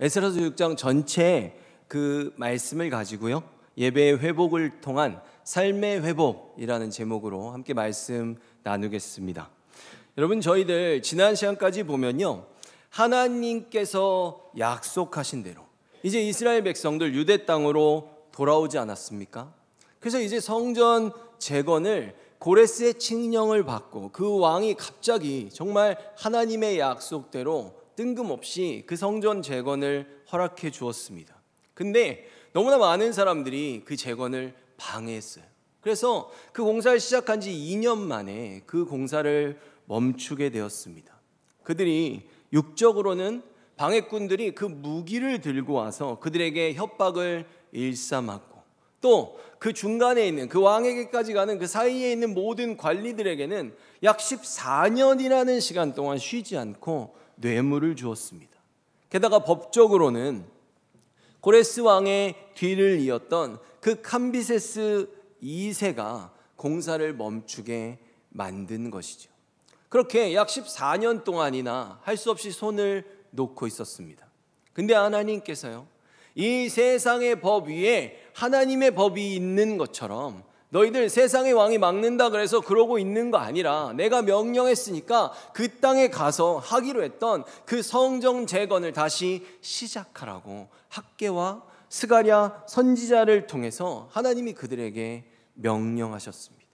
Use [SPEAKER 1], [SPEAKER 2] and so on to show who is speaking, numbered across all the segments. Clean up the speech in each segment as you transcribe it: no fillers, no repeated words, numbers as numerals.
[SPEAKER 1] 에스라서 6장 전체 그 말씀을 가지고요, 예배의 회복을 통한 삶의 회복이라는 제목으로 함께 말씀 나누겠습니다. 여러분, 저희들 지난 시간까지 보면요, 하나님께서 약속하신 대로 이제 이스라엘 백성들 유대 땅으로 돌아오지 않았습니까? 그래서 이제 성전 재건을 고레스의 칙령을 받고 그 왕이 갑자기 정말 하나님의 약속대로 뜬금없이 그 성전 재건을 허락해 주었습니다. 근데 너무나 많은 사람들이 그 재건을 방해했어요. 그래서 그 공사를 시작한 지 2년 만에 그 공사를 멈추게 되었습니다. 그들이 육적으로는 방해꾼들이 그 무기를 들고 와서 그들에게 협박을 일삼았고, 또 그 중간에 있는 그 왕에게까지 가는 그 사이에 있는 모든 관리들에게는 약 14년이라는 시간 동안 쉬지 않고 뇌물을 주었습니다. 게다가 법적으로는 고레스 왕의 뒤를 이었던 그 캄비세스 2세가 공사를 멈추게 만든 것이죠. 그렇게 약 14년 동안이나 할 수 없이 손을 놓고 있었습니다. 근데 하나님께서요, 이 세상의 법 위에 하나님의 법이 있는 것처럼 너희들 세상의 왕이 막는다 그래서 그러고 있는 거 아니라 내가 명령했으니까 그 땅에 가서 하기로 했던 그 성전 재건을 다시 시작하라고 학개와 스가랴 선지자를 통해서 하나님이 그들에게 명령하셨습니다.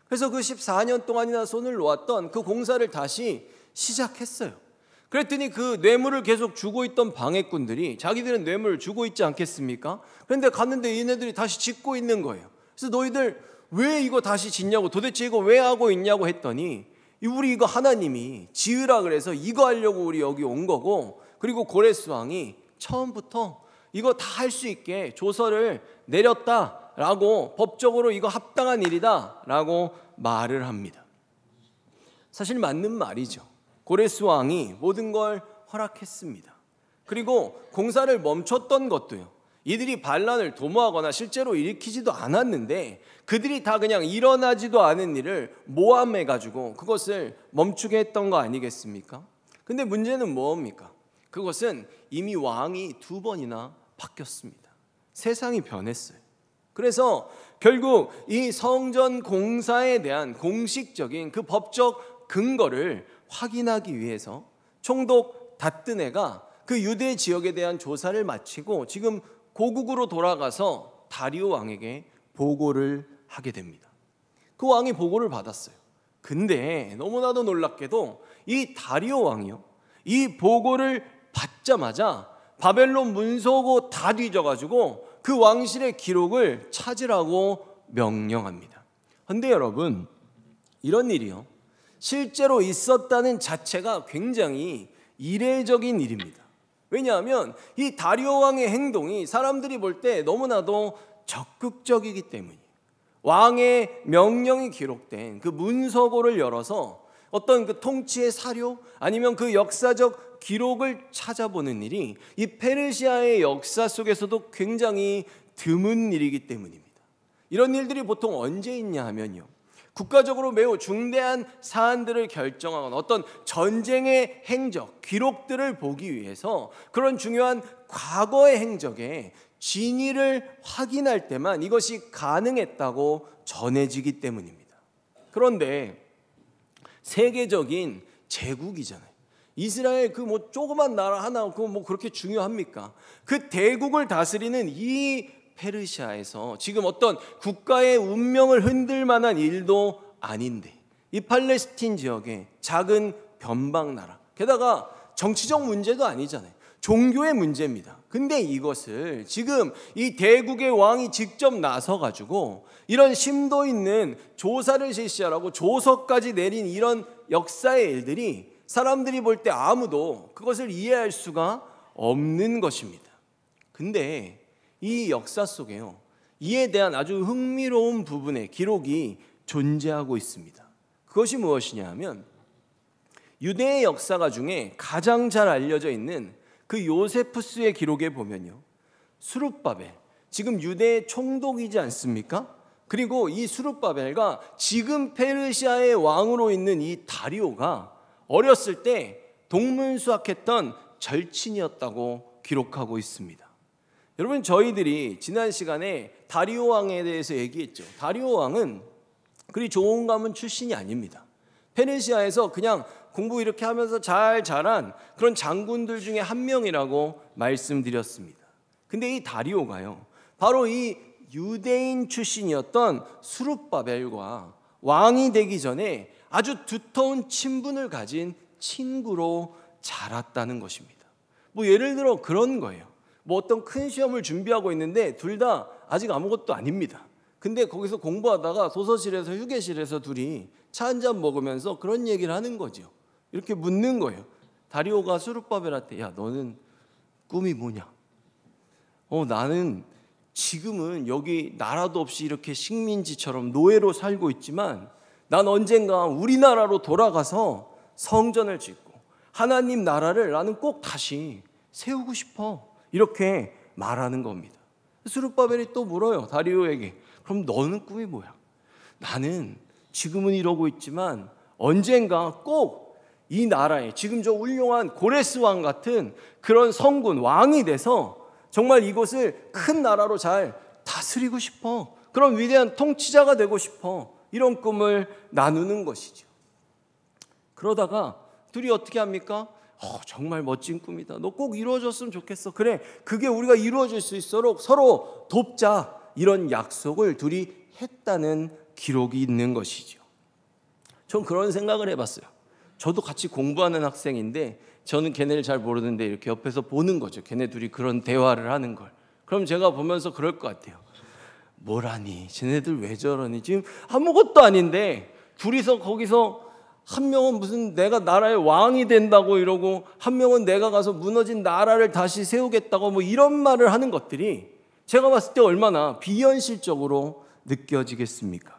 [SPEAKER 1] 그래서 그 14년 동안이나 손을 놓았던 그 공사를 다시 시작했어요. 그랬더니 그 뇌물을 계속 주고 있던 방해꾼들이 자기들은 뇌물을 주고 있지 않겠습니까? 그런데 갔는데 얘네들이 다시 짓고 있는 거예요. 그래서 너희들 왜 이거 다시 짓냐고, 도대체 이거 왜 하고 있냐고 했더니 우리 이거 하나님이 지으라 그래서 이거 하려고 우리 여기 온 거고, 그리고 고레스 왕이 처음부터 이거 다 할 수 있게 조서를 내렸다라고, 법적으로 이거 합당한 일이다라고 말을 합니다. 사실 맞는 말이죠. 고레스 왕이 모든 걸 허락했습니다. 그리고 공사를 멈췄던 것도요, 이들이 반란을 도모하거나 실제로 일으키지도 않았는데 그들이 다 그냥 일어나지도 않은 일을 모함해가지고 그것을 멈추게 했던 거 아니겠습니까? 근데 문제는 뭡니까? 그것은 이미 왕이 2번이나 바뀌었습니다. 세상이 변했어요. 그래서 결국 이 성전 공사에 대한 공식적인 그 법적 근거를 확인하기 위해서 총독 다뜨네가 그 유대 지역에 대한 조사를 마치고 지금 고국으로 돌아가서 다리오 왕에게 보고를 하게 됩니다. 그 왕이 보고를 받았어요. 근데 너무나도 놀랍게도 이 다리오 왕이요, 이 보고를 받자마자 바벨론 문서고 다 뒤져가지고 그 왕실의 기록을 찾으라고 명령합니다. 근데 여러분, 이런 일이요, 실제로 있었다는 자체가 굉장히 이례적인 일입니다. 왜냐하면 이 다리오 왕의 행동이 사람들이 볼 때 너무나도 적극적이기 때문이에요. 왕의 명령이 기록된 그 문서고를 열어서 어떤 그 통치의 사료 아니면 그 역사적 기록을 찾아보는 일이 이 페르시아의 역사 속에서도 굉장히 드문 일이기 때문입니다. 이런 일들이 보통 언제 있냐 하면요, 국가적으로 매우 중대한 사안들을 결정하거나 어떤 전쟁의 행적, 기록들을 보기 위해서 그런 중요한 과거의 행적의 진위를 확인할 때만 이것이 가능했다고 전해지기 때문입니다. 그런데 세계적인 제국이잖아요. 이스라엘 그 뭐 조그만 나라 하나 그 뭐 그렇게 중요합니까? 그 대국을 다스리는 이 페르시아에서 지금 어떤 국가의 운명을 흔들 만한 일도 아닌데, 이 팔레스틴 지역의 작은 변방 나라, 게다가 정치적 문제도 아니잖아요. 종교의 문제입니다. 근데 이것을 지금 이 대국의 왕이 직접 나서가지고 이런 심도 있는 조사를 실시하라고 조서까지 내린 이런 역사의 일들이 사람들이 볼 때 아무도 그것을 이해할 수가 없는 것입니다. 근데 이 역사 속에요, 이에 대한 아주 흥미로운 부분의 기록이 존재하고 있습니다. 그것이 무엇이냐 하면 유대의 역사가 중에 가장 잘 알려져 있는 그 요세푸스의 기록에 보면요, 수룹바벨, 지금 유대의 총독이지 않습니까? 그리고 이 수룹바벨과 지금 페르시아의 왕으로 있는 이 다리오가 어렸을 때 동문수학했던 절친이었다고 기록하고 있습니다. 여러분, 저희들이 지난 시간에 다리오 왕에 대해서 얘기했죠. 다리오 왕은 그리 좋은 가문 출신이 아닙니다. 페르시아에서 그냥 공부 이렇게 하면서 잘 자란 그런 장군들 중에 한 명이라고 말씀드렸습니다. 근데 이 다리오가요, 바로 이 유대인 출신이었던 수룹바벨과 왕이 되기 전에 아주 두터운 친분을 가진 친구로 자랐다는 것입니다. 뭐 예를 들어 그런 거예요. 뭐 어떤 큰 시험을 준비하고 있는데 둘 다 아직 아무것도 아닙니다. 근데 거기서 공부하다가 도서실에서 휴게실에서 둘이 차 한잔 먹으면서 그런 얘기를 하는 거죠. 이렇게 묻는 거예요. 다리오가 수룹바벨한테, 야, 너는 꿈이 뭐냐? 나는 지금은 여기 나라도 없이 이렇게 식민지처럼 노예로 살고 있지만 난 언젠가 우리나라로 돌아가서 성전을 짓고 하나님 나라를 나는 꼭 다시 세우고 싶어. 이렇게 말하는 겁니다. 수룹바벨이 또 물어요, 다리오에게. 그럼 너는 꿈이 뭐야? 나는 지금은 이러고 있지만 언젠가 꼭 이 나라에 지금 저 훌륭한 고레스 왕 같은 그런 성군 왕이 돼서 정말 이곳을 큰 나라로 잘 다스리고 싶어. 그런 위대한 통치자가 되고 싶어. 이런 꿈을 나누는 것이죠. 그러다가 둘이 어떻게 합니까? 정말 멋진 꿈이다. 너 꼭 이루어졌으면 좋겠어. 그래, 그게 우리가 이루어질 수 있도록 서로 돕자. 이런 약속을 둘이 했다는 기록이 있는 것이죠. 전 그런 생각을 해봤어요. 저도 같이 공부하는 학생인데 저는 걔네를 잘 모르는데 이렇게 옆에서 보는 거죠. 걔네 둘이 그런 대화를 하는 걸. 그럼 제가 보면서 그럴 것 같아요. 뭐라니? 쟤네들 왜 저러니? 지금 아무것도 아닌데 둘이서 거기서 한 명은 무슨 내가 나라의 왕이 된다고 이러고 한 명은 내가 가서 무너진 나라를 다시 세우겠다고 뭐 이런 말을 하는 것들이 제가 봤을 때 얼마나 비현실적으로 느껴지겠습니까?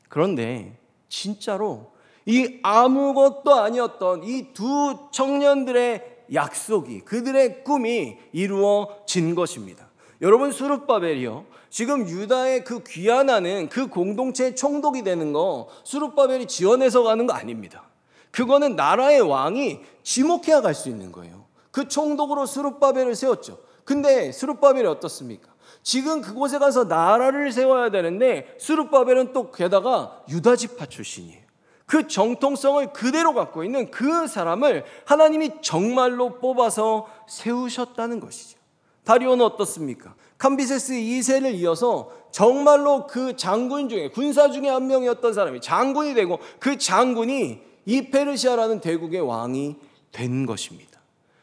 [SPEAKER 1] 그런데 진짜로 이 아무것도 아니었던 이 두 청년들의 약속이, 그들의 꿈이 이루어진 것입니다. 여러분, 수룹바벨이요, 지금 유다의 그 귀환하는 그 공동체의 총독이 되는 거 수룹바벨이 지원해서 가는 거 아닙니다. 그거는 나라의 왕이 지목해야 갈 수 있는 거예요. 그 총독으로 수룹바벨을 세웠죠. 근데 수룹바벨이 어떻습니까? 지금 그곳에 가서 나라를 세워야 되는데 수룹바벨은 또 게다가 유다 지파 출신이에요. 그 정통성을 그대로 갖고 있는 그 사람을 하나님이 정말로 뽑아서 세우셨다는 것이죠. 다리오는 어떻습니까? 캄비세스 2세를 이어서 정말로 그 장군 중에, 군사 중에 한 명이었던 사람이 장군이 되고 그 장군이 이 페르시아라는 대국의 왕이 된 것입니다.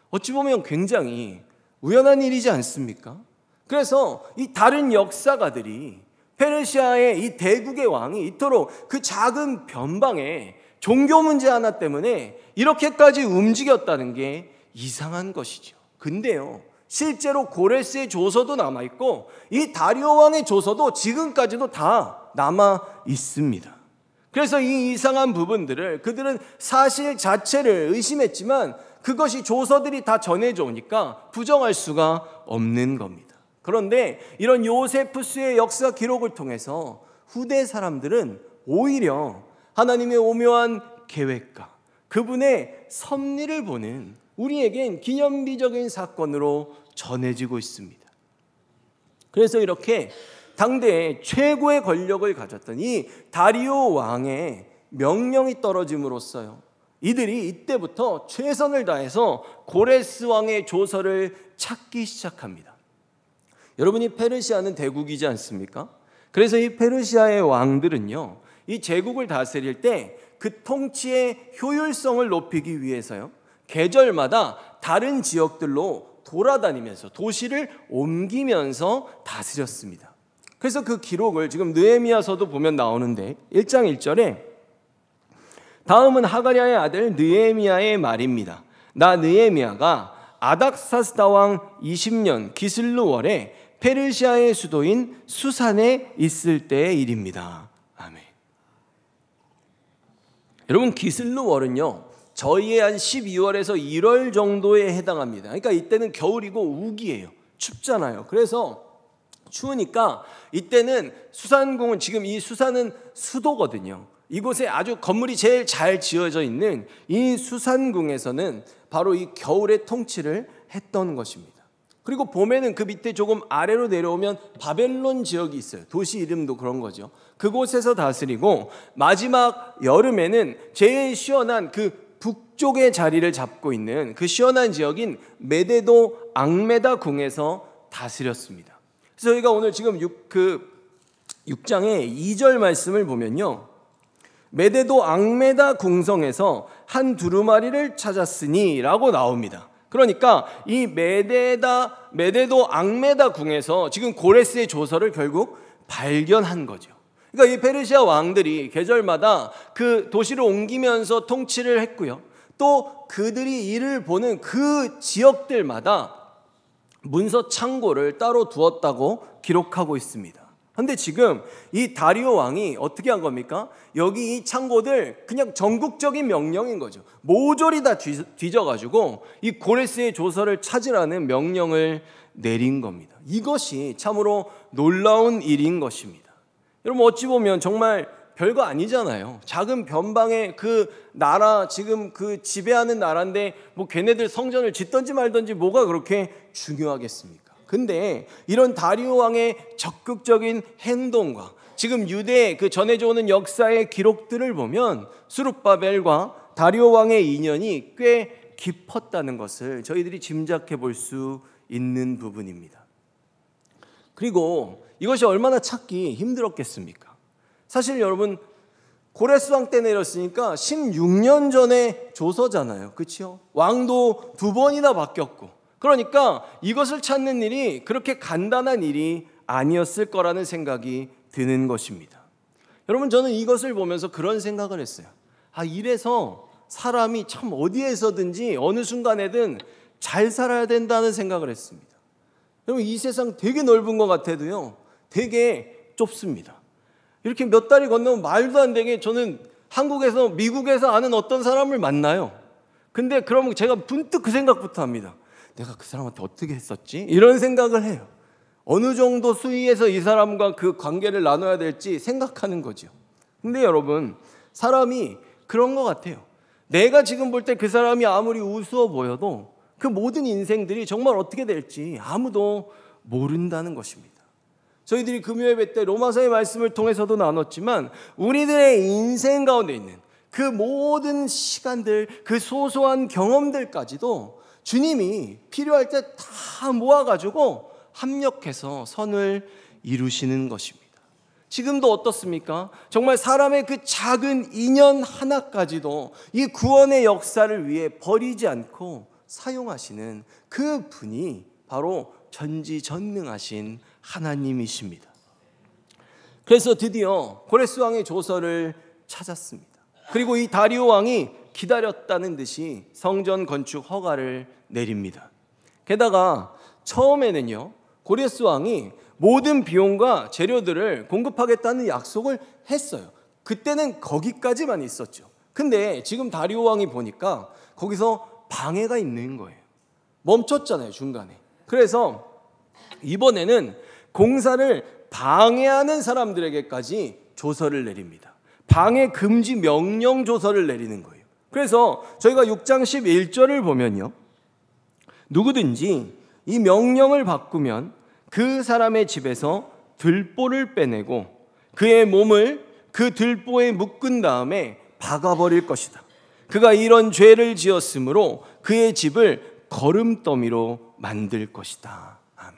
[SPEAKER 1] 어찌 보면 굉장히 우연한 일이지 않습니까? 그래서 이 다른 역사가들이 페르시아의 이 대국의 왕이 이토록 그 작은 변방에 종교 문제 하나 때문에 이렇게까지 움직였다는 게 이상한 것이죠. 근데요, 실제로 고레스의 조서도 남아있고 이 다리오 왕의 조서도 지금까지도 다 남아 있습니다. 그래서 이 이상한 부분들을 그들은 사실 자체를 의심했지만 그것이 조서들이 다 전해져 오니까 부정할 수가 없는 겁니다. 그런데 이런 요세푸스의 역사 기록을 통해서 후대 사람들은 오히려 하나님의 오묘한 계획과 그분의 섭리를 보는 우리에겐 기념비적인 사건으로 전해지고 있습니다. 그래서 이렇게 당대의 최고의 권력을 가졌던 이 다리오 왕의 명령이 떨어짐으로써요, 이들이 이때부터 최선을 다해서 고레스 왕의 조서를 찾기 시작합니다. 여러분이 페르시아는 대국이지 않습니까? 그래서 이 페르시아의 왕들은요, 이 제국을 다스릴 때 그 통치의 효율성을 높이기 위해서요, 계절마다 다른 지역들로 돌아다니면서 도시를 옮기면서 다스렸습니다. 그래서 그 기록을 지금 느헤미야서도 보면 나오는데 1장 1절에 다음은 하가랴의 아들 느헤미야의 말입니다. 나 느헤미야가 아닥사스다 왕 20년 기슬루월에 페르시아의 수도인 수산에 있을 때의 일입니다. 아멘. 여러분, 기슬루월은요, 저희의 한 12월에서 1월 정도에 해당합니다. 그러니까 이때는 겨울이고 우기예요. 춥잖아요. 그래서 추우니까 이때는 수산궁은, 지금 이 수산은 수도거든요. 이곳에 아주 건물이 제일 잘 지어져 있는 이 수산궁에서는 바로 이 겨울에 통치를 했던 것입니다. 그리고 봄에는 그 밑에 조금 아래로 내려오면 바벨론 지역이 있어요. 도시 이름도 그런 거죠. 그곳에서 다스리고 마지막 여름에는 제일 시원한 그 북쪽의 자리를 잡고 있는 그 시원한 지역인 메데도 앙메다 궁에서 다스렸습니다. 그래서 저희가 오늘 지금 6장의 2절 말씀을 보면요, 메데도 앙메다 궁성에서 한 두루마리를 찾았으니 라고 나옵니다. 그러니까 이 메데도 앙메다 궁에서 지금 고레스의 조서를 결국 발견한 거죠. 그러니까 이 페르시아 왕들이 계절마다 그 도시를 옮기면서 통치를 했고요, 또 그들이 이를 보는 그 지역들마다 문서 창고를 따로 두었다고 기록하고 있습니다. 그런데 지금 이 다리오 왕이 어떻게 한 겁니까? 여기 이 창고들 그냥 전국적인 명령인 거죠. 모조리 다 뒤져가지고 이 고레스의 조서를 찾으라는 명령을 내린 겁니다. 이것이 참으로 놀라운 일인 것입니다. 여러분, 어찌 보면 정말 별거 아니잖아요. 작은 변방의 그 나라, 지금 그 지배하는 나라인데 뭐 걔네들 성전을 짓든지 말든지 뭐가 그렇게 중요하겠습니까? 근데 이런 다리오 왕의 적극적인 행동과 지금 유대의 그 전해져 오는 역사의 기록들을 보면 수룹바벨과 다리오 왕의 인연이 꽤 깊었다는 것을 저희들이 짐작해 볼 수 있는 부분입니다. 그리고 이것이 얼마나 찾기 힘들었겠습니까? 사실 여러분, 고레스 왕 때 내렸으니까 16년 전의 조서잖아요. 그렇죠? 왕도 2번이나 바뀌었고, 그러니까 이것을 찾는 일이 그렇게 간단한 일이 아니었을 거라는 생각이 드는 것입니다. 여러분, 저는 이것을 보면서 그런 생각을 했어요. 이래서 사람이 참 어디에서든지 어느 순간에든 잘 살아야 된다는 생각을 했습니다. 여러분, 이 세상 되게 넓은 것 같아도요, 되게 좁습니다. 이렇게 몇 달이 건너면 말도 안 되게 저는 한국에서 미국에서 아는 어떤 사람을 만나요. 근데 그러면 제가 문득 그 생각부터 합니다. 내가 그 사람한테 어떻게 했었지? 이런 생각을 해요. 어느 정도 수위에서 이 사람과 그 관계를 나눠야 될지 생각하는 거죠. 근데 여러분, 사람이 그런 것 같아요. 내가 지금 볼 때 그 사람이 아무리 우스워 보여도 그 모든 인생들이 정말 어떻게 될지 아무도 모른다는 것입니다. 저희들이 금요예배 때 로마서의 말씀을 통해서도 나눴지만 우리들의 인생 가운데 있는 그 모든 시간들, 그 소소한 경험들까지도 주님이 필요할 때 다 모아가지고 합력해서 선을 이루시는 것입니다. 지금도 어떻습니까? 정말 사람의 그 작은 인연 하나까지도 이 구원의 역사를 위해 버리지 않고 사용하시는 그 분이 바로 전지전능하신 하나님이십니다. 그래서 드디어 고레스 왕의 조서를 찾았습니다. 그리고 이 다리오 왕이 기다렸다는 듯이 성전 건축 허가를 내립니다. 게다가 처음에는요, 고레스 왕이 모든 비용과 재료들을 공급하겠다는 약속을 했어요. 그때는 거기까지만 있었죠. 근데 지금 다리오 왕이 보니까 거기서 방해가 있는 거예요. 멈췄잖아요, 중간에. 그래서 이번에는 공사를 방해하는 사람들에게까지 조서를 내립니다. 방해 금지 명령 조서를 내리는 거예요. 그래서 저희가 6장 11절을 보면요, 누구든지 이 명령을 바꾸면 그 사람의 집에서 들보를 빼내고 그의 몸을 그 들보에 묶은 다음에 박아버릴 것이다. 그가 이런 죄를 지었으므로 그의 집을 거름더미로 만들 것이다. 아멘.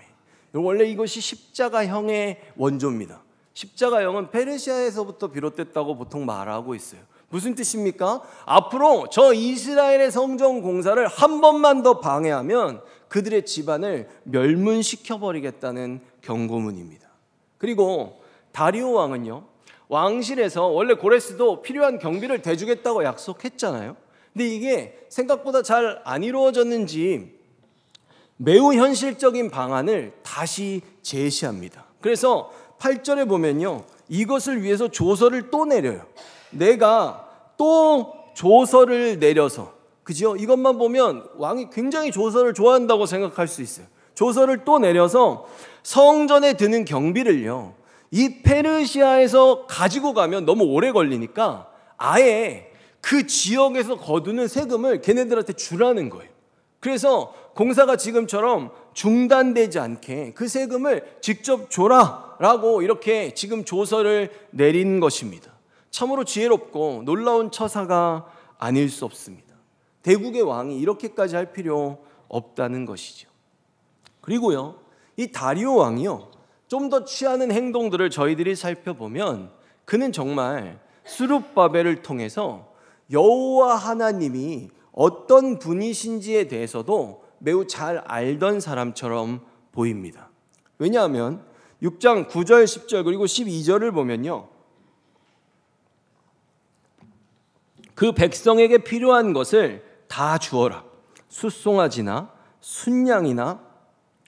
[SPEAKER 1] 원래 이것이 십자가형의 원조입니다. 십자가형은 페르시아에서부터 비롯됐다고 보통 말하고 있어요. 무슨 뜻입니까? 앞으로 저 이스라엘의 성전 공사를 한 번만 더 방해하면 그들의 집안을 멸문시켜버리겠다는 경고문입니다. 그리고 다리오 왕은요, 왕실에서 원래 고레스도 필요한 경비를 대주겠다고 약속했잖아요. 근데 이게 생각보다 잘 안 이루어졌는지 매우 현실적인 방안을 다시 제시합니다. 그래서 8절에 보면요, 이것을 위해서 조서를 또 내려요. 내가 또 조서를 내려서, 그죠? 이것만 보면 왕이 굉장히 조서를 좋아한다고 생각할 수 있어요. 조서를 또 내려서 성전에 드는 경비를요, 이 페르시아에서 가지고 가면 너무 오래 걸리니까 아예 그 지역에서 거두는 세금을 걔네들한테 주라는 거예요. 그래서 공사가 지금처럼 중단되지 않게 그 세금을 직접 줘라라고 이렇게 지금 조서를 내린 것입니다. 참으로 지혜롭고 놀라운 처사가 아닐 수 없습니다. 대국의 왕이 이렇게까지 할 필요 없다는 것이죠. 그리고요, 이 다리오 왕이요, 좀 더 취하는 행동들을 저희들이 살펴보면 그는 정말 스룹바벨을 통해서 여호와 하나님이 어떤 분이신지에 대해서도 매우 잘 알던 사람처럼 보입니다. 왜냐하면 6장 9절, 10절 그리고 12절을 보면요, 그 백성에게 필요한 것을 다 주어라. 숫송아지나 순양이나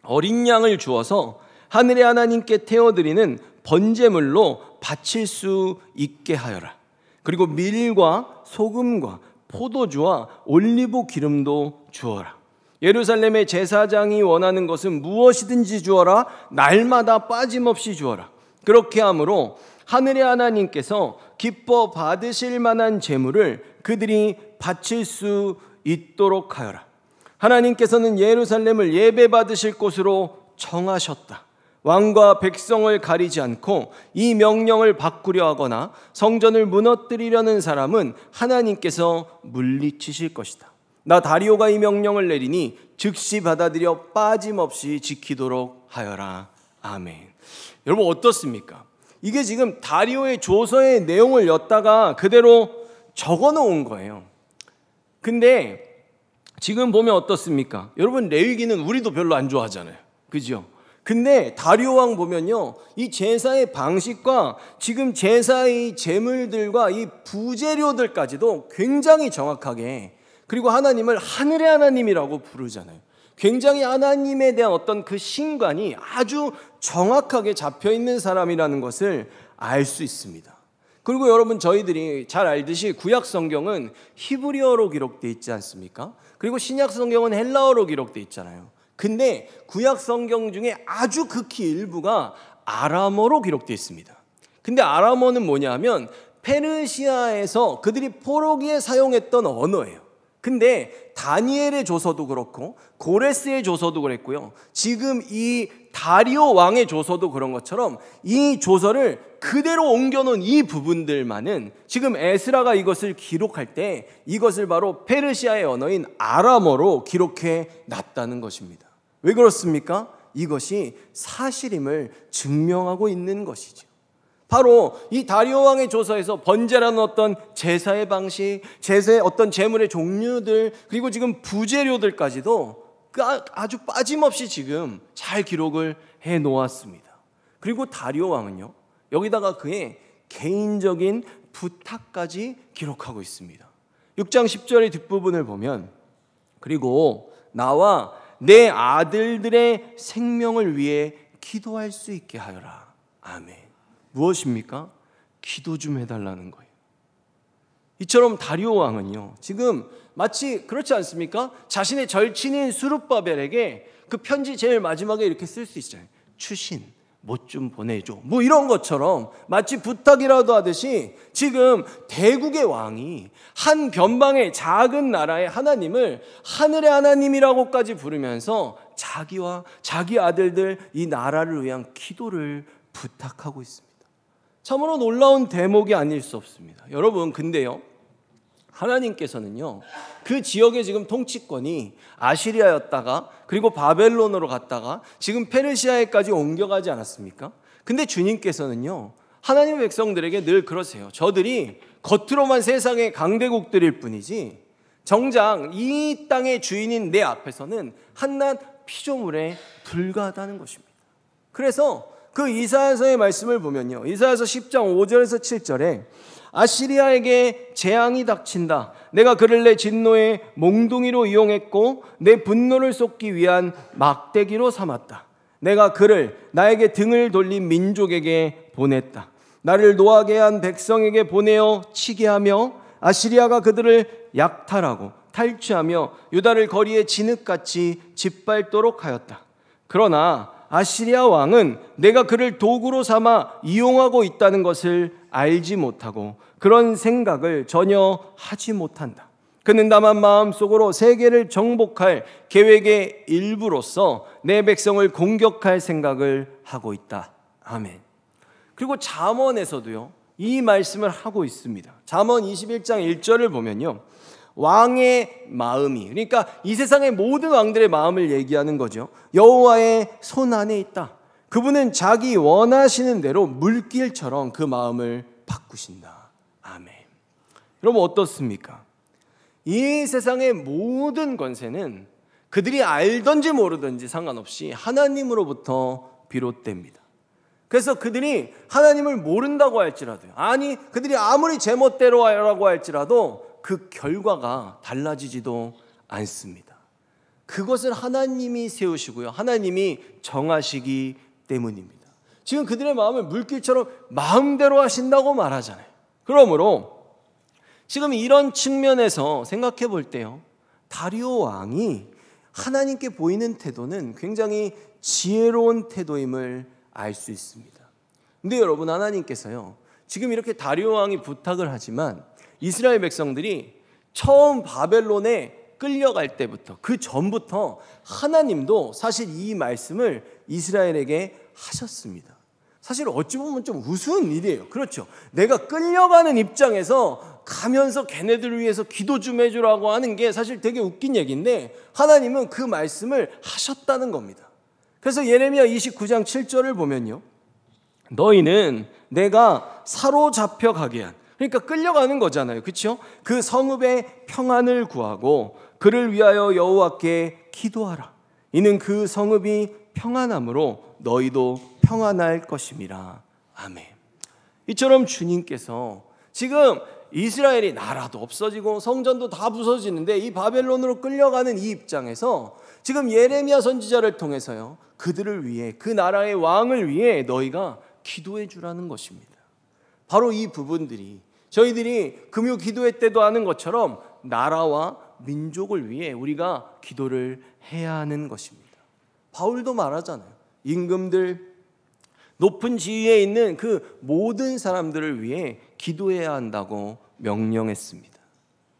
[SPEAKER 1] 어린 양을 주어서 하늘의 하나님께 태워드리는 번제물로 바칠 수 있게 하여라. 그리고 밀과 소금과 포도주와 올리브 기름도 주어라. 예루살렘의 제사장이 원하는 것은 무엇이든지 주어라. 날마다 빠짐없이 주어라. 그렇게 함으로 하늘의 하나님께서 기뻐 받으실 만한 제물을 그들이 바칠 수 있도록 하여라. 하나님께서는 예루살렘을 예배 받으실 곳으로 정하셨다. 왕과 백성을 가리지 않고 이 명령을 바꾸려 하거나 성전을 무너뜨리려는 사람은 하나님께서 물리치실 것이다. 나 다리오가 이 명령을 내리니 즉시 받아들여 빠짐없이 지키도록 하여라. 아멘. 여러분 어떻습니까? 이게 지금 다리오의 조서의 내용을 엿다가 그대로 적어 놓은 거예요. 근데 지금 보면 어떻습니까? 여러분 레위기는 우리도 별로 안 좋아하잖아요. 그죠? 근데 다리오 왕 보면요, 이 제사의 방식과 지금 제사의 제물들과 이 부재료들까지도 굉장히 정확하게, 그리고 하나님을 하늘의 하나님이라고 부르잖아요. 굉장히 하나님에 대한 어떤 그 신관이 아주 정확하게 잡혀 있는 사람이라는 것을 알 수 있습니다. 그리고 여러분 저희들이 잘 알듯이 구약 성경은 히브리어로 기록되어 있지 않습니까? 그리고 신약 성경은 헬라어로 기록되어 있잖아요. 근데 구약 성경 중에 아주 극히 일부가 아람어로 기록되어 있습니다. 근데 아람어는 뭐냐면 페르시아에서 그들이 포로기에 사용했던 언어예요. 근데 다니엘의 조서도 그렇고 고레스의 조서도 그랬고요, 지금 이 다리오 왕의 조서도 그런 것처럼 이 조서를 그대로 옮겨놓은 이 부분들만은 지금 에스라가 이것을 기록할 때 이것을 바로 페르시아의 언어인 아람어로 기록해 놨다는 것입니다. 왜 그렇습니까? 이것이 사실임을 증명하고 있는 것이죠. 바로 이 다리오 왕의 조서에서 번제라는 어떤 제사의 방식, 제사의 어떤 제물의 종류들, 그리고 지금 부재료들까지도 아주 빠짐없이 지금 잘 기록을 해 놓았습니다. 그리고 다리오 왕은요, 여기다가 그의 개인적인 부탁까지 기록하고 있습니다. 6장 10절의 뒷부분을 보면, 그리고 나와 내 아들들의 생명을 위해 기도할 수 있게 하여라. 아멘. 무엇입니까? 기도 좀 해달라는 거예요. 이처럼 다리오 왕은요, 지금 마치 그렇지 않습니까? 자신의 절친인 스룹바벨에게 그 편지 제일 마지막에 이렇게 쓸 수 있잖아요. 추신, 뭐 좀 보내줘, 뭐 이런 것처럼 마치 부탁이라도 하듯이 지금 대국의 왕이 한 변방의 작은 나라의 하나님을 하늘의 하나님이라고까지 부르면서 자기와 자기 아들들 이 나라를 위한 기도를 부탁하고 있습니다. 참으로 놀라운 대목이 아닐 수 없습니다. 여러분, 근데요, 하나님께서는요, 그 지역의 지금 통치권이 아시리아였다가 그리고 바벨론으로 갔다가 지금 페르시아에까지 옮겨가지 않았습니까? 근데 주님께서는요, 하나님의 백성들에게 늘 그러세요. 저들이 겉으로만 세상의 강대국들일 뿐이지 정작 이 땅의 주인인 내 앞에서는 한낱 피조물에 불과하다는 것입니다. 그래서 그 이사야서의 말씀을 보면요, 이사야서 10장 5절에서 7절에 아시리아에게 재앙이 닥친다. 내가 그를 내 진노의 몽둥이로 이용했고 내 분노를 쏟기 위한 막대기로 삼았다. 내가 그를 나에게 등을 돌린 민족에게 보냈다. 나를 노하게 한 백성에게 보내어 치게 하며 아시리아가 그들을 약탈하고 탈취하며 유다를 거리에 진흙같이 짓밟도록 하였다. 그러나 아시리아 왕은 내가 그를 도구로 삼아 이용하고 있다는 것을 알지 못하고 그런 생각을 전혀 하지 못한다. 그는 다만 마음속으로 세계를 정복할 계획의 일부로서 내 백성을 공격할 생각을 하고 있다. 아멘. 그리고 잠언에서도요, 이 말씀을 하고 있습니다. 잠언 21장 1절을 보면요, 왕의 마음이, 그러니까 이 세상의 모든 왕들의 마음을 얘기하는 거죠. 여호와의 손 안에 있다. 그분은 자기 원하시는 대로 물길처럼 그 마음을 바꾸신다. 아멘. 여러분 어떻습니까? 이 세상의 모든 권세는 그들이 알든지 모르든지 상관없이 하나님으로부터 비롯됩니다. 그래서 그들이 하나님을 모른다고 할지라도요, 아니 그들이 아무리 제멋대로 하라고 할지라도 그 결과가 달라지지도 않습니다. 그것을 하나님이 세우시고요, 하나님이 정하시기 때문입니다. 지금 그들의 마음을 물길처럼 마음대로 하신다고 말하잖아요. 그러므로 지금 이런 측면에서 생각해 볼 때요, 다리오 왕이 하나님께 보이는 태도는 굉장히 지혜로운 태도임을 알 수 있습니다. 근데 여러분, 하나님께서요, 지금 이렇게 다리오 왕이 부탁을 하지만 이스라엘 백성들이 처음 바벨론에 끌려갈 때부터, 그 전부터 하나님도 사실 이 말씀을 이스라엘에게 하셨습니다. 사실 어찌 보면 좀 우스운 일이에요. 그렇죠? 내가 끌려가는 입장에서 가면서 걔네들을 위해서 기도 좀 해주라고 하는 게 사실 되게 웃긴 얘기인데, 하나님은 그 말씀을 하셨다는 겁니다. 그래서 예레미야 29장 7절을 보면요, 너희는 내가 사로잡혀 가게 한, 그러니까 끌려가는 거잖아요. 그렇죠? 그 성읍의 평안을 구하고 그를 위하여 여호와께 기도하라. 이는 그 성읍이 평안함으로 너희도 평안할 것임이라. 아멘. 이처럼 주님께서 지금 이스라엘이 나라도 없어지고 성전도 다 부서지는데 이 바벨론으로 끌려가는 이 입장에서 지금 예레미야 선지자를 통해서요, 그들을 위해, 그 나라의 왕을 위해 너희가 기도해 주라는 것입니다. 바로 이 부분들이 저희들이 금요 기도회 때도 하는 것처럼 나라와 민족을 위해 우리가 기도를 해야 하는 것입니다. 바울도 말하잖아요. 임금들, 높은 지위에 있는 그 모든 사람들을 위해 기도해야 한다고 명령했습니다.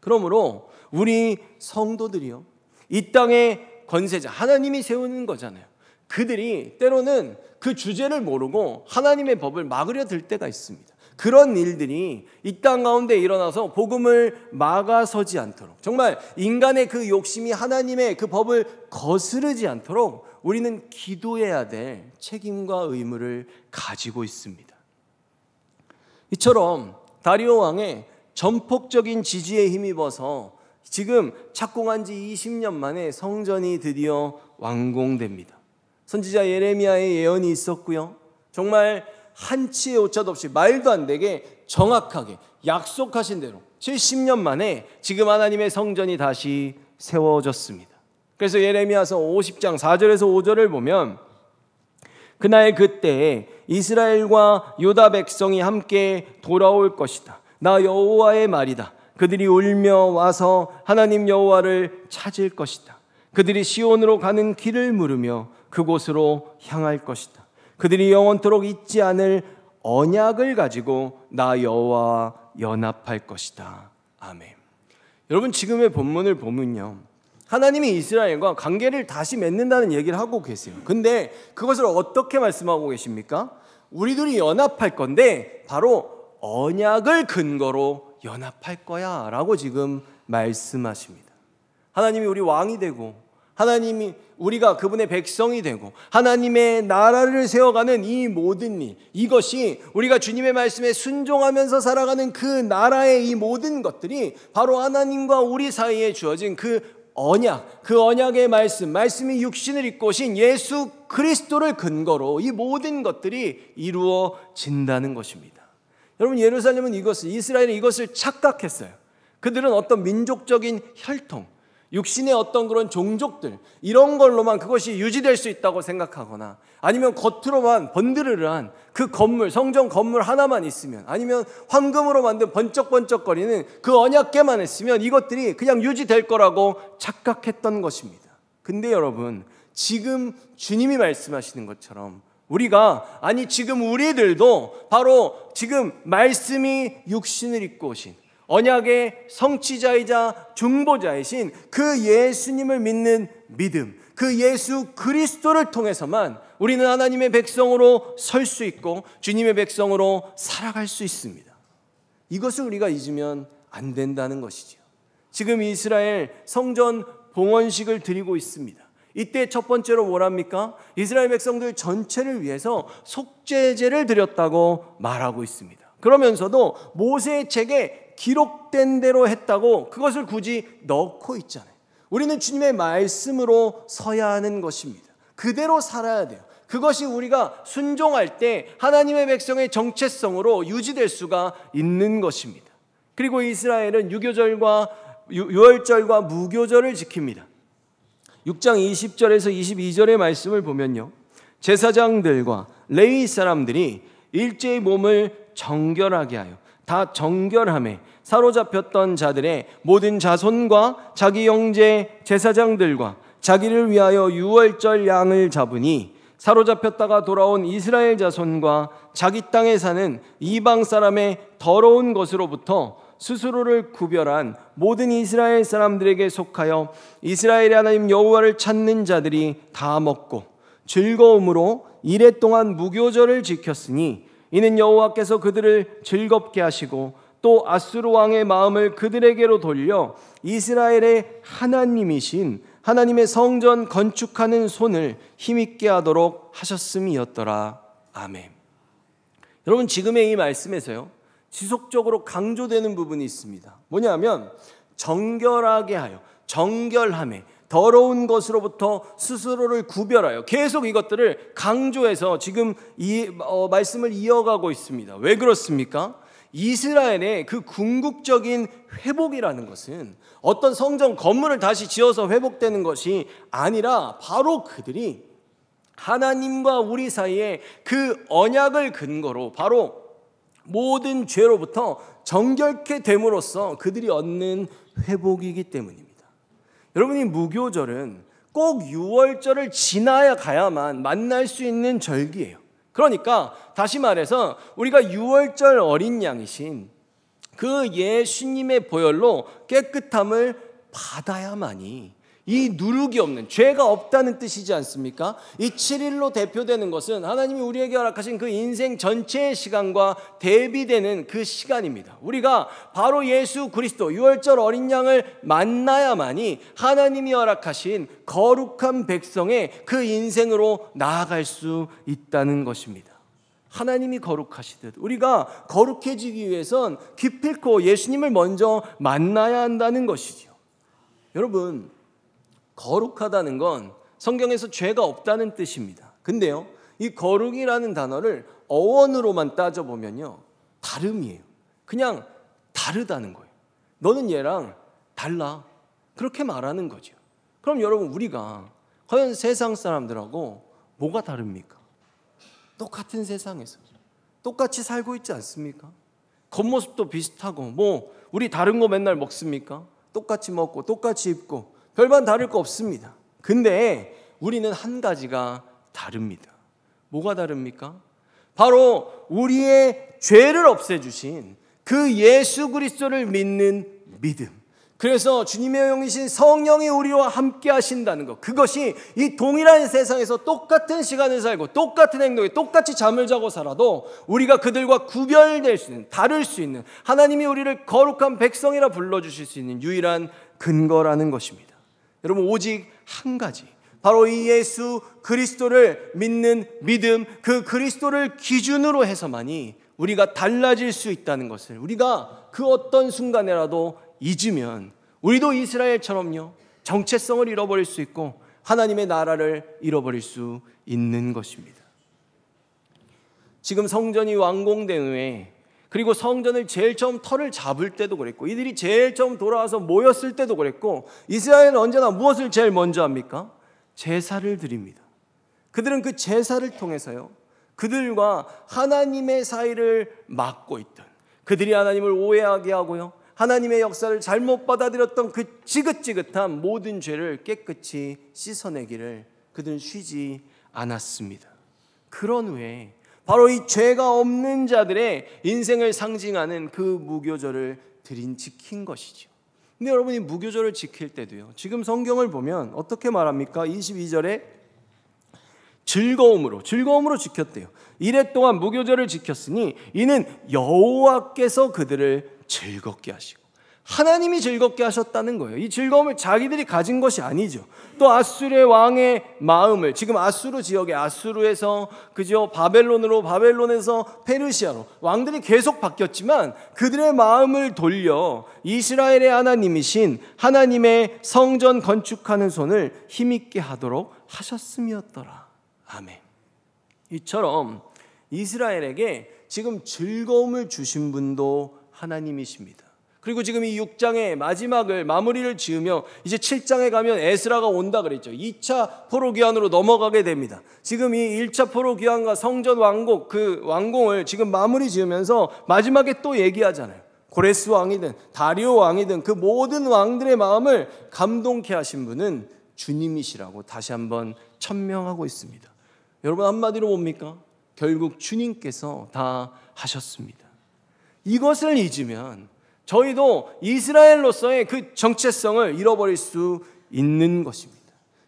[SPEAKER 1] 그러므로 우리 성도들이요, 이 땅의 권세자, 하나님이 세우는 거잖아요. 그들이 때로는 그 주제를 모르고 하나님의 법을 막으려 들 때가 있습니다. 그런 일들이 이 땅 가운데 일어나서 복음을 막아서지 않도록, 정말 인간의 그 욕심이 하나님의 그 법을 거스르지 않도록 우리는 기도해야 될 책임과 의무를 가지고 있습니다. 이처럼 다리오 왕의 전폭적인 지지에 힘입어서 지금 착공한 지 20년 만에 성전이 드디어 완공됩니다. 선지자 예레미야의 예언이 있었고요, 정말 한치의 오차도 없이 말도 안 되게 정확하게 약속하신 대로 70년 만에 지금 하나님의 성전이 다시 세워졌습니다. 그래서 예레미야서 50장 4절에서 5절을 보면, 그날 그때에 이스라엘과 유다 백성이 함께 돌아올 것이다. 나 여호와의 말이다. 그들이 울며 와서 하나님 여호와를 찾을 것이다. 그들이 시온으로 가는 길을 물으며 그곳으로 향할 것이다. 그들이 영원토록 잊지 않을 언약을 가지고 나 여호와와 연합할 것이다. 아멘. 여러분, 지금의 본문을 보면요, 하나님이 이스라엘과 관계를 다시 맺는다는 얘기를 하고 계세요. 근데 그것을 어떻게 말씀하고 계십니까? 우리들이 연합할 건데 바로 언약을 근거로 연합할 거야 라고 지금 말씀하십니다. 하나님이 우리 왕이 되고, 하나님이 우리가 그분의 백성이 되고 하나님의 나라를 세워가는 이 모든 일, 이것이 우리가 주님의 말씀에 순종하면서 살아가는 그 나라의 이 모든 것들이 바로 하나님과 우리 사이에 주어진 그 언약, 그 언약의 말씀이 육신을 입고 오신 예수 그리스도를 근거로 이 모든 것들이 이루어진다는 것입니다. 여러분, 예루살렘은 이스라엘은 이것을 착각했어요. 그들은 어떤 민족적인 혈통, 육신의 어떤 그런 종족들, 이런 걸로만 그것이 유지될 수 있다고 생각하거나, 아니면 겉으로만 번드르르한 그 건물, 성전 건물 하나만 있으면, 아니면 황금으로 만든 번쩍번쩍거리는 그 언약궤만 있으면 이것들이 그냥 유지될 거라고 착각했던 것입니다. 근데 여러분, 지금 주님이 말씀하시는 것처럼 우리가, 아니 지금 우리들도 바로 지금 말씀이 육신을 입고 오신 언약의 성취자이자 중보자이신 그 예수님을 믿는 믿음, 그 예수 그리스도를 통해서만 우리는 하나님의 백성으로 설 수 있고 주님의 백성으로 살아갈 수 있습니다. 이것을 우리가 잊으면 안 된다는 것이죠. 지금 이스라엘 성전 봉헌식을 드리고 있습니다. 이때 첫 번째로 뭐랍니까? 이스라엘 백성들 전체를 위해서 속죄제를 드렸다고 말하고 있습니다. 그러면서도 모세의 책에 기록된 대로 했다고 그것을 굳이 넣고 있잖아요. 우리는 주님의 말씀으로 서야 하는 것입니다. 그대로 살아야 돼요. 그것이 우리가 순종할 때 하나님의 백성의 정체성으로 유지될 수가 있는 것입니다. 그리고 이스라엘은 유월절과 무교절을 지킵니다. 6장 20절에서 22절의 말씀을 보면요, 제사장들과 레위 사람들이 일제히 몸을 정결하게 하여 다 정결함에 사로잡혔던 자들의 모든 자손과 자기 형제 제사장들과 자기를 위하여 유월절 양을 잡으니 사로잡혔다가 돌아온 이스라엘 자손과 자기 땅에 사는 이방 사람의 더러운 것으로부터 스스로를 구별한 모든 이스라엘 사람들에게 속하여 이스라엘의 하나님 여호와를 찾는 자들이 다 먹고 즐거움으로 이레 동안 무교절을 지켰으니 이는 여호와께서 그들을 즐겁게 하시고 또 아수르 왕의 마음을 그들에게로 돌려 이스라엘의 하나님이신 하나님의 성전 건축하는 손을 힘있게 하도록 하셨음이었더라. 아멘. 여러분, 지금의 이 말씀에서요, 지속적으로 강조되는 부분이 있습니다. 뭐냐면 정결하게 하여, 정결함에, 더러운 것으로부터 스스로를 구별하여, 계속 이것들을 강조해서 지금 이 말씀을 이어가고 있습니다. 왜 그렇습니까? 이스라엘의 그 궁극적인 회복이라는 것은 어떤 성전 건물을 다시 지어서 회복되는 것이 아니라 바로 그들이 하나님과 우리 사이에 그 언약을 근거로 바로 모든 죄로부터 정결케 됨으로써 그들이 얻는 회복이기 때문입니다. 여러분, 이 무교절은 꼭 유월절을 지나야 가야만 만날 수 있는 절기예요. 그러니까 다시 말해서 우리가 유월절 어린 양이신 그 예수님의 보혈로 깨끗함을 받아야만이, 이 누룩이 없는, 죄가 없다는 뜻이지 않습니까? 이 7일로 대표되는 것은 하나님이 우리에게 허락하신 그 인생 전체의 시간과 대비되는 그 시간입니다. 우리가 바로 예수 그리스도 유월절 어린 양을 만나야만이 하나님이 허락하신 거룩한 백성의 그 인생으로 나아갈 수 있다는 것입니다. 하나님이 거룩하시듯 우리가 거룩해지기 위해선 기필코 예수님을 먼저 만나야 한다는 것이죠. 여러분, 거룩하다는 건 성경에서 죄가 없다는 뜻입니다. 근데요, 이 거룩이라는 단어를 어원으로만 따져보면요, 다름이에요. 그냥 다르다는 거예요. 너는 얘랑 달라, 그렇게 말하는 거죠. 그럼 여러분, 우리가 과연 세상 사람들하고 뭐가 다릅니까? 똑같은 세상에서 똑같이 살고 있지 않습니까? 겉모습도 비슷하고 우리 다른 거 맨날 먹습니까? 똑같이 먹고 똑같이 입고 별반 다를 거 없습니다. 근데 우리는 한 가지가 다릅니다. 뭐가 다릅니까? 바로 우리의 죄를 없애주신 그 예수 그리스도를 믿는 믿음. 그래서 주님의 영이신 성령이 우리와 함께 하신다는 것, 그것이 이 동일한 세상에서 똑같은 시간을 살고 똑같은 행동에 똑같이 잠을 자고 살아도 우리가 그들과 구별될 수 있는, 다를 수 있는, 하나님이 우리를 거룩한 백성이라 불러주실 수 있는 유일한 근거라는 것입니다. 여러분, 오직 한 가지, 바로 이 예수 그리스도를 믿는 믿음, 그 그리스도를 기준으로 해서만이 우리가 달라질 수 있다는 것을 우리가 그 어떤 순간에라도 잊으면 우리도 이스라엘처럼요, 정체성을 잃어버릴 수 있고 하나님의 나라를 잃어버릴 수 있는 것입니다. 지금 성전이 완공된 후에, 그리고 성전을 제일 처음 터를 잡을 때도 그랬고, 이들이 제일 처음 돌아와서 모였을 때도 그랬고, 이스라엘은 언제나 무엇을 제일 먼저 합니까? 제사를 드립니다. 그들은 그 제사를 통해서요, 그들과 하나님의 사이를 막고 있던, 그들이 하나님을 오해하게 하고요, 하나님의 역사를 잘못 받아들였던 그 지긋지긋한 모든 죄를 깨끗이 씻어내기를 그들은 쉬지 않았습니다. 그런 후에 바로 이 죄가 없는 자들의 인생을 상징하는 그 무교절을 지킨 것이죠. 근데 여러분이 무교절을 지킬 때도요, 지금 성경을 보면 어떻게 말합니까? 22절에 즐거움으로 지켰대요. 이래 동안 무교절을 지켰으니 이는 여호와께서 그들을 즐겁게 하시고, 하나님이 즐겁게 하셨다는 거예요. 이 즐거움을 자기들이 가진 것이 아니죠. 또 아수르의 왕의 마음을, 지금 아수르 지역에, 아수르에서 그죠, 바벨론에서 페르시아로 왕들이 계속 바뀌었지만 그들의 마음을 돌려 이스라엘의 하나님이신 하나님의 성전 건축하는 손을 힘있게 하도록 하셨음이었더라. 아멘. 이처럼 이스라엘에게 지금 즐거움을 주신 분도 하나님이십니다. 그리고 지금 이 6장의 마무리를 지으며 이제 7장에 가면 에스라가 온다 그랬죠. 2차 포로기환으로 넘어가게 됩니다. 지금 이 1차 포로기환과 성전 왕국, 그 왕궁을 지금 마무리 지으면서 마지막에 또 얘기하잖아요. 고레스 왕이든 다리오 왕이든 그 모든 왕들의 마음을 감동케 하신 분은 주님이시라고 다시 한번 천명하고 있습니다. 여러분, 한마디로 뭡니까? 결국 주님께서 다 하셨습니다. 이것을 잊으면 저희도 이스라엘로서의 그 정체성을 잃어버릴 수 있는 것입니다.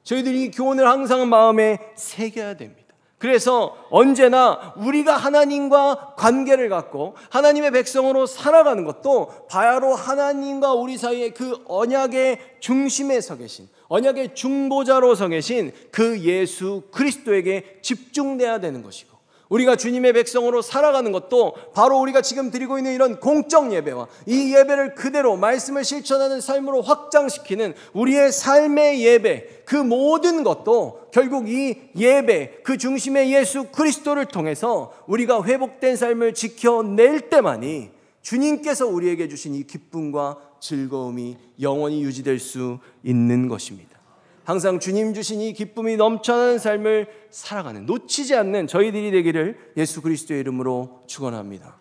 [SPEAKER 1] 저희들이 이 교훈을 항상 마음에 새겨야 됩니다. 그래서 언제나 우리가 하나님과 관계를 갖고 하나님의 백성으로 살아가는 것도 바로 하나님과 우리 사이의 그 언약의 중심에 서 계신, 언약의 중보자로 서 계신 그 예수 그리스도에게 집중돼야 되는 것이고, 우리가 주님의 백성으로 살아가는 것도 바로 우리가 지금 드리고 있는 이런 공적 예배와 이 예배를 그대로 말씀을 실천하는 삶으로 확장시키는 우리의 삶의 예배, 그 모든 것도 결국 이 예배, 그 중심의 예수 그리스도를 통해서 우리가 회복된 삶을 지켜낼 때만이 주님께서 우리에게 주신 이 기쁨과 즐거움이 영원히 유지될 수 있는 것입니다. 항상 주님 주신 이 기쁨이 넘쳐나는 삶을 살아가는, 놓치지 않는 저희들이 되기를 예수 그리스도의 이름으로 축원합니다.